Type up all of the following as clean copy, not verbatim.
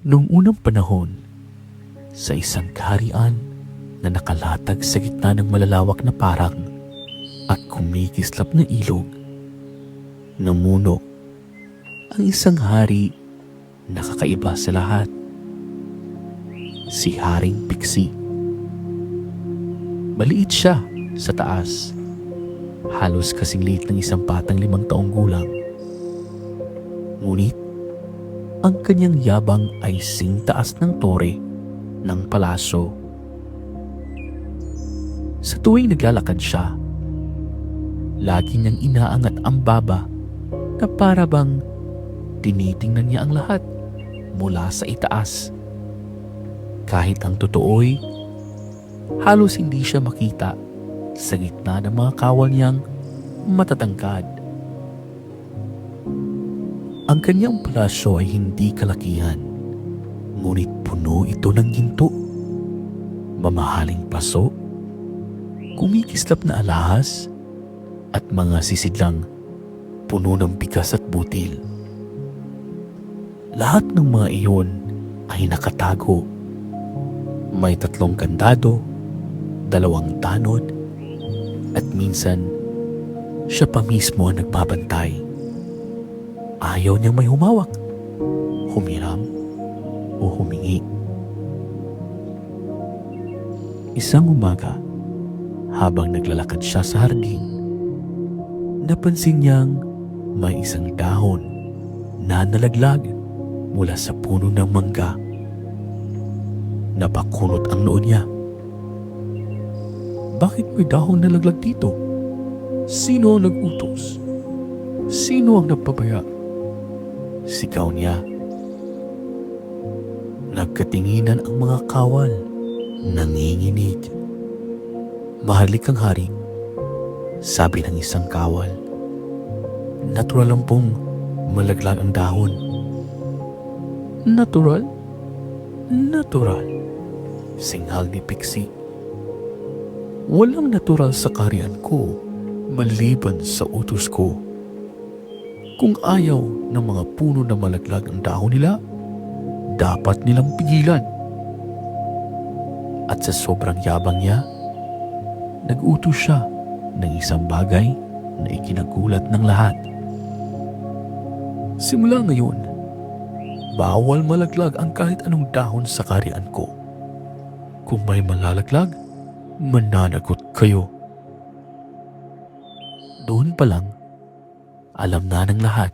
Noong unang panahon, sa isang kaharian na nakalatag sa gitna ng malalawak na parang at kumikislap na ilog, namuno ang isang hari na kakaiba sa lahat. Si Haring Pixie. Maliit siya sa taas, halos kasing liit ng isang batang 5 taong gulang. Ngunit ang kanyang yabang ay singtaas ng tore ng palasyo. Sa tuwing naglalakad siya, lagi niyang inaangat ang baba na para bang tinitingnan niya ang lahat mula sa itaas. Kahit ang totoo'y halos hindi siya makita sa gitna ng mga kawal niyang matatangkad. Ang kanyang palasyo ay hindi kalakihan, ngunit puno ito ng ginto, mamahaling paso, kumikislap na alahas, at mga sisidlang puno ng bigas at butil. Lahat ng mga iyon ay nakatago. May 3 kandado, 2 tanod, at minsan siya pa mismo ang nagbabantay. Ayaw niyang may humawak, humiram, o humingi. Isang umaga, habang naglalakad siya sa hardin, napansin niyang may isang dahon na nalaglag mula sa puno ng mangga. Napakunot ang noo niya. Bakit may dahon na nalaglag dito? Sino ang nag-utos? Sino ang nagpabaya? Sigaw niya. Nagkatinginan ang mga kawal, nanginginig. Mahalik ang hari, sabi ng isang kawal. Natural lang pong malaglag ang dahon. Natural? Natural, singhal ni Pixie. Walang natural sa kaharian ko maliban sa utos ko. Kung ayaw ng mga puno na malaglag ang dahon nila, dapat nilang pigilan. At sa sobrang yabang niya, nag-utos siya ng isang bagay na ikinagulat ng lahat. Simula ngayon, bawal malaglag ang kahit anong dahon sa kaharian ko. Kung may malalaglag, mananagot kayo. Doon pa lang, alam na ng lahat,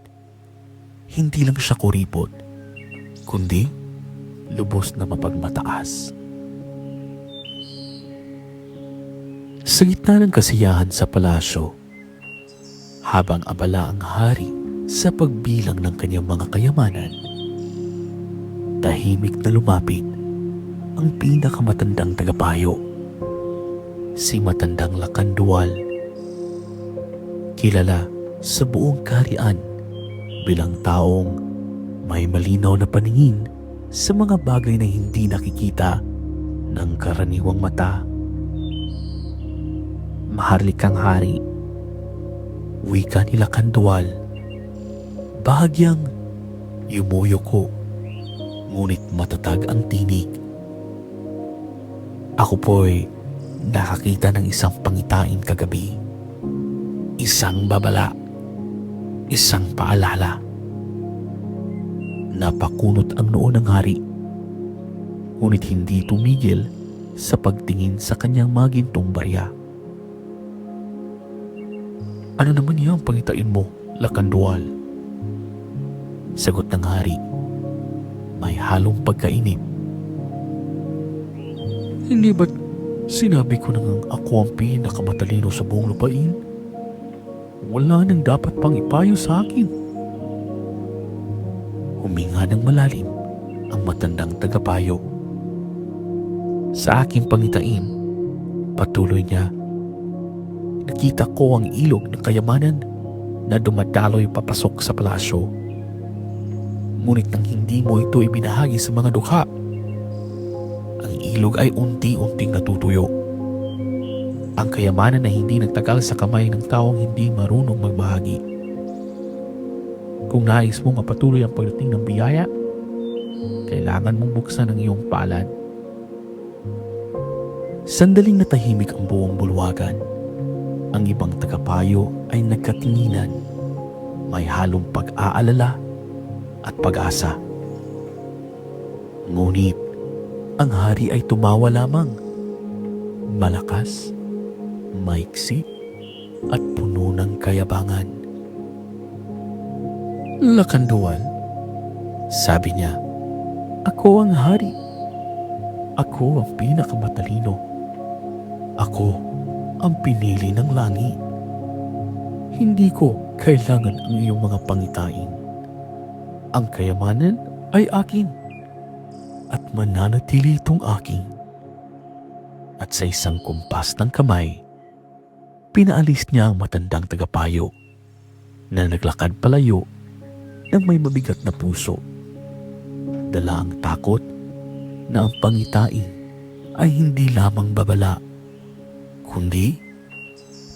hindi lang siya kuripot, kundi lubos na mapagmataas. Sa gitna ng kasiyahan sa palasyo, habang abala ang hari sa pagbilang ng kanyang mga kayamanan, tahimik na lumapit ang pinakamatandang tagapayo, si matandang Lakandual. Kilala sa buong kaharian bilang taong may malinaw na paningin sa mga bagay na hindi nakikita ng karaniwang mata. Maharlik kang hari, wika ni Lakandual. Bahagyang yumuyuko, ngunit matatag ang tinig. Ako po'y nakakita ng isang pangitain kagabi. Isang babala, isang paalala. Napakunot ang noo ng hari, ngunit hindi tumigil sa pagtingin sa kanyang magintong barya. Ano naman yung pangitain mo, Lakandual? Sagot ng hari, may halong pagkainip. Hindi ba't sinabi ko nang ako ang pinakamatalino sa buong lupain? Wala nang dapat pang ipayo sa akin. Huminga ng malalim ang matandang tagapayo. Sa aking pangitain, patuloy niya, nakita ko ang ilog ng kayamanan na dumadaloy papasok sa palasyo. Ngunit nang hindi mo ito ibinahagi sa mga dukha, ang ilog ay unti-unting natutuyo. Ang kayamanan na hindi nagtagal sa kamay ng taong hindi marunong magbahagi. Kung nais mong mapatuloy ang pagdating ng biyaya, kailangan mong buksan ang iyong palad. Sandaling natahimik ang buong bulwagan. Ang ibang tagapayo ay nagkatinginan. May halong pag-aalala at pag-asa. Ngunit ang hari ay tumawa lamang. Malakas, maiksi, at puno ng kayabangan. "Lakanduan," sabi niya, "ako ang hari. Ako ang pinakamatalino. Ako ang pinili ng langit. Hindi ko kailangan ang iyong mga pangitain. Ang kayamanan ay akin at mananatili itong akin." At sa isang kumpas ng kamay, pinaalis niya ang matandang tagapayo na naglakad palayo ng may mabigat na puso. Dala ang takot na ang pangitain ay hindi lamang babala, kundi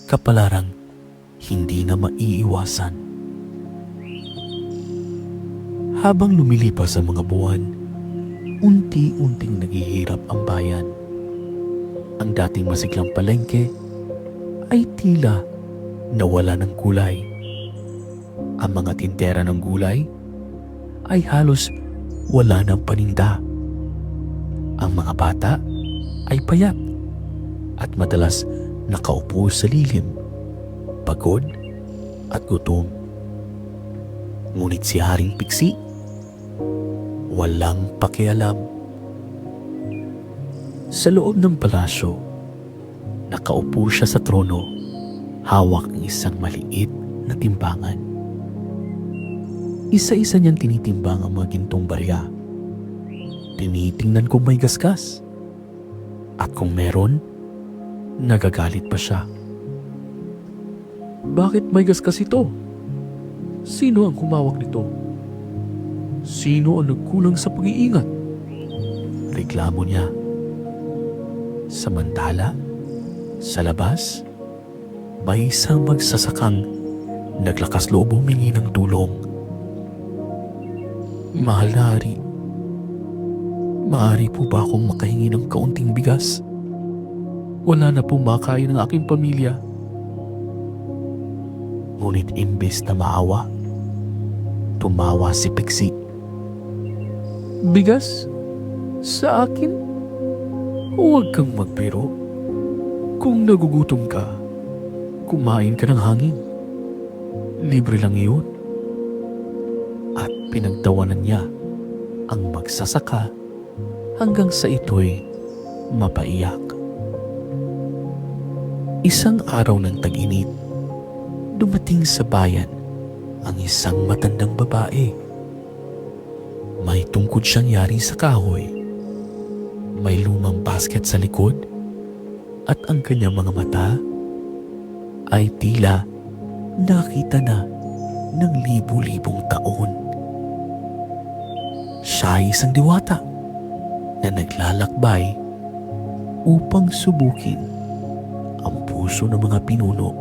kapalarang hindi na maiiwasan. Habang lumilipas ang mga buwan, unti-unting naghihirap ang bayan. Ang dating masiglang palengke ay tila nawala ng kulay. Ang mga tindera ng gulay ay halos wala ng paninda. Ang mga bata ay payat at madalas nakaupo sa lilim, pagod at gutom. Ngunit si Haring Piksi walang pakialam. Sa loob ng palasyo, nakaupo siya sa trono, hawak ng isang maliit na timbangan. Isa-isa niyang tinitimbang ang mga gintong barya. Tinitingnan kung may gasgas. At kung meron, nagagalit pa siya. "Bakit may gasgas ito? Sino ang humawak nito? Sino ang nagkulang sa pag-iingat?" reklamo niya. Samantala, sa labas, may isang magsasakang naglakas loob humingi ng tulong. "Mahal na hari, maaari po ba akong makahingi ng kaunting bigas? Wala na pong makain ng aking pamilya." Ngunit imbes na maawa, tumawa si Piksi. "Bigas? Sa akin? Huwag kang magbiro. Kung nagugutom ka, kumain ka ng hangin. Libre lang iyon." At pinagtawanan niya ang magsasaka hanggang sa ito'y mapaiyak. Isang araw ng tag-init, dumating sa bayan ang isang matandang babae. May tungkod siyang yari sa kahoy. May lumang basket sa likod at ang kanyang mga mata ay tila nakita na ng libu-libong taon. Siya ay isang diwata na naglalakbay upang subukin ang puso ng mga pinuno.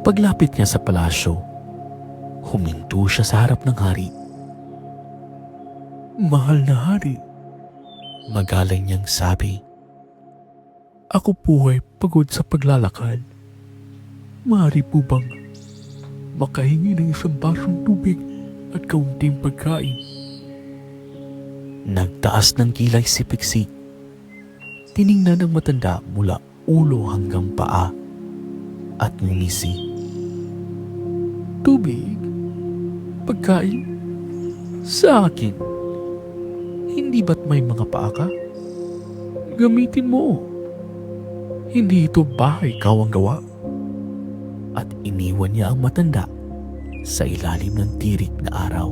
Paglapit niya sa palasyo, huminto siya sa harap ng hari. "Mahal na hari," magalang niyang sabi, "ako po ay pagod sa paglalakad. Maaari po bang makahingi ng isang basong tubig at kaunting pagkain?" Nagtaas ng kilay si Piksi. Tiningnan ng matanda mula ulo hanggang paa at ngumisi. "Tubig? Pagkain? Sa akin? Hindi ba't may mga paa ka? Gamitin mo. Hindi ito bahay kawang gawa." At iniwan niya ang matanda sa ilalim ng tirik na araw.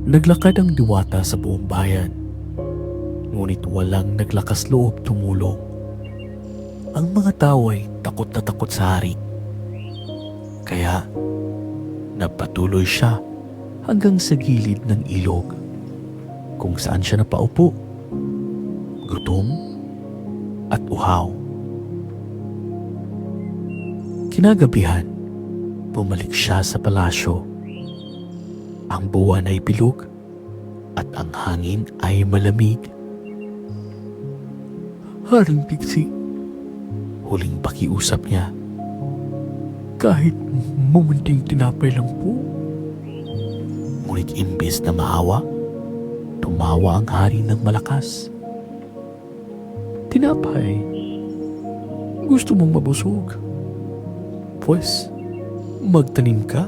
Naglakad ang diwata sa buong bayan, ngunit walang naglakas loob tumulong. Ang mga tao ay takot na takot sa hari. Kaya nagpatuloy siya hanggang sa gilid ng ilog, kung saan siya napaupo, gutom at uhaw. Kinagabihan, bumalik siya sa palasyo. Ang buwan ay bilog at ang hangin ay malamig. Haring Pixie, huling pakiusap niya. Kahit mumunting tinapay lang po. Ngunit imbes na maawa, tumawa ang hari ng malakas. Tinapay? Gusto mong mabusog? Pues, magtanim ka.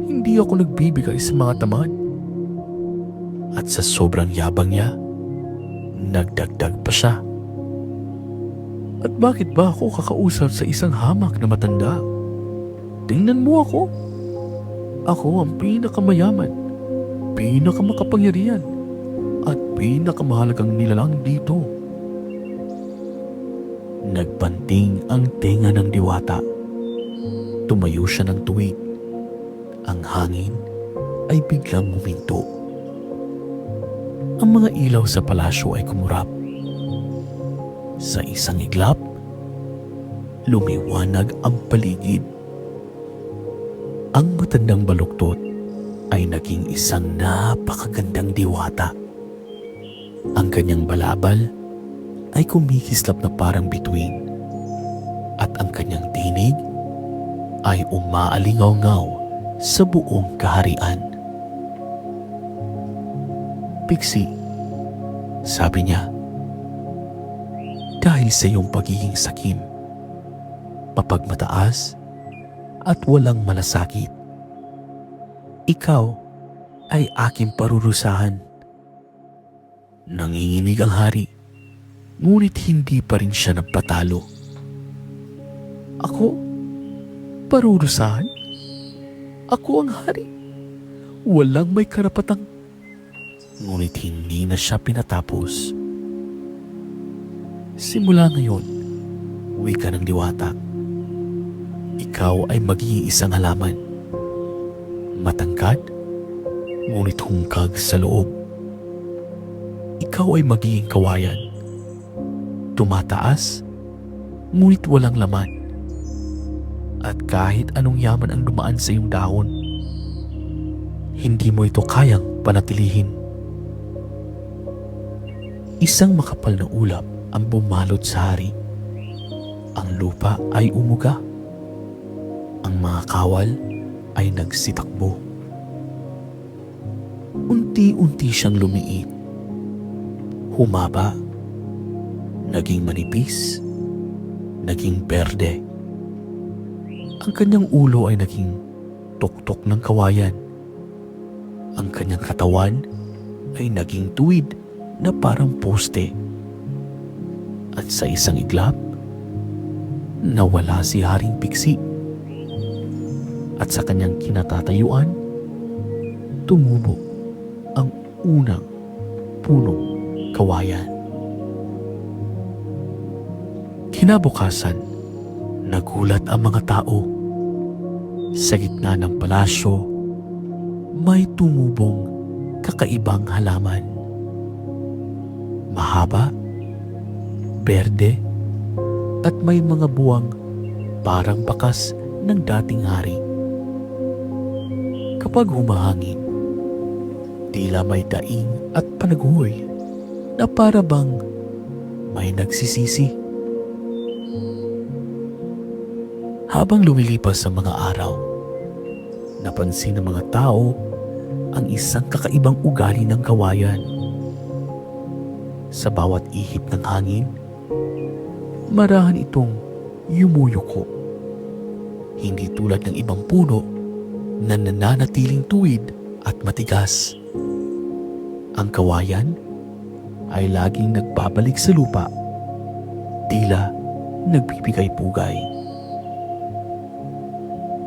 Hindi ako nagbibigay sa mga tamad. At sa sobrang yabang niya, nagdagdag pa siya. At bakit ba ako kakausap sa isang hamak na matanda? Tingnan mo ako. Ako ang pinakamayaman, pinakamakapangyarihan, at pinakamahalagang nilalang dito. Nagbanting ang tenga ng diwata. Tumayo siya ng tuwid. Ang hangin ay biglang huminto. Ang mga ilaw sa palasyo ay kumurap. Sa isang iglap, lumiwanag ang paligid. Ang matandang baluktot ay naging isang napakagandang diwata. Ang kanyang balabal ay kumikislap na parang bituin at ang kanyang tinig ay umaalingaw-ngaw sa buong kaharian. Pixie, sabi niya, dahil sa iyong pagiging sakim, mapagmataas at walang malasakit, ikaw ay aking parurusahan. Nanginginig ang hari, ngunit hindi pa rin siya nagpatalo. Ako? Parurusahan? Ako ang hari? Walang may karapatang... Ngunit hindi na siya pinatapos. Simula ngayon, wika ng diwata, ikaw ay magiging isang halaman. Matangkad, ngunit hungkag sa loob. Ikaw ay magiging kawayan. Tumataas, ngunit walang laman. At kahit anong yaman ang dumaan sa iyong dahon, hindi mo ito kayang panatilihin. Isang makapal na ulap ang bumalot sa hari. Ang lupa ay umuga. Ang mga kawal ay nagsitakbo. Unti-unti siyang lumiit. Humaba. Naging manipis. Naging berde. Ang kanyang ulo ay naging tuktok ng kawayan. Ang kanyang katawan ay naging tuwid na parang poste. At sa isang iglap, nawala si Haring Pixie. At sa kanyang kinatatayuan, tumubo ang unang punong kawayan. Kinabukasan, nagulat ang mga tao. Sa gitna ng palasyo, may tumubong kakaibang halaman. Mahaba, berde, at may mga buwang parang bakas ng dating hari. Kapag humahangin, tila may daing at panaguhoy na para bang may nagsisisi. Habang lumilipas ang mga araw, napansin ng mga tao ang isang kakaibang ugali ng kawayan. Sa bawat ihip ng hangin, marahan itong yumuyuko. Hindi tulad ng ibang puno na nananatiling tuwid at matigas. Ang kawayan ay laging nagbabalik sa lupa, tila nagbibigay pugay.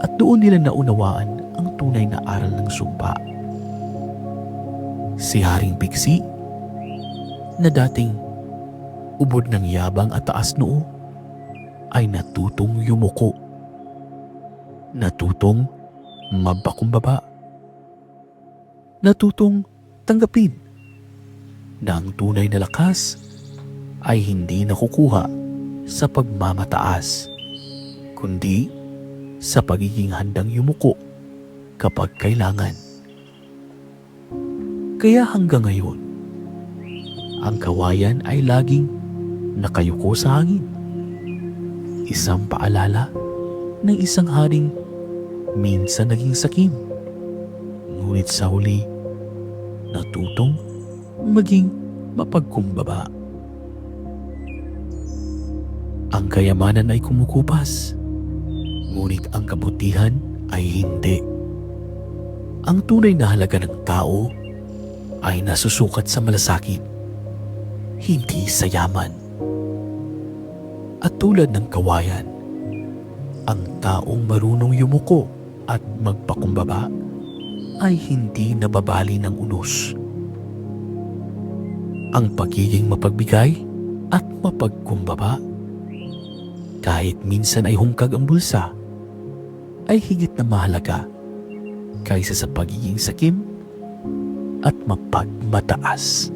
At doon nila naunawaan ang tunay na aral ng sumpa. Si Haring Pixie, na dating ubod ng yabang at taas noo, ay natutong yumuko. Natutong mapakumbaba. Natutong tanggapin na ang tunay na lakas ay hindi nakukuha sa pagmamataas, kundi sa pagiging handang yumuko kapag kailangan. Kaya hanggang ngayon, ang kawayan ay laging nakayuko sa hangin. Isang paalala ng isang haring minsan naging sakim, ngunit sa huli natutong maging mapagkumbaba. Ang kayamanan ay kumukupas, ngunit ang kabutihan ay hindi. Ang tunay na halaga ng tao ay nasusukat sa malasakit, hindi sa yaman. At tulad ng kawayan, ang taong marunong yumuko at magpakumbaba ay hindi nababali ng unos. Ang pagiging mapagbigay at mapagkumbaba, kahit minsan ay hungkag ang bulsa, ay higit na mahalaga kaysa sa pagiging sakim at mapagmataas.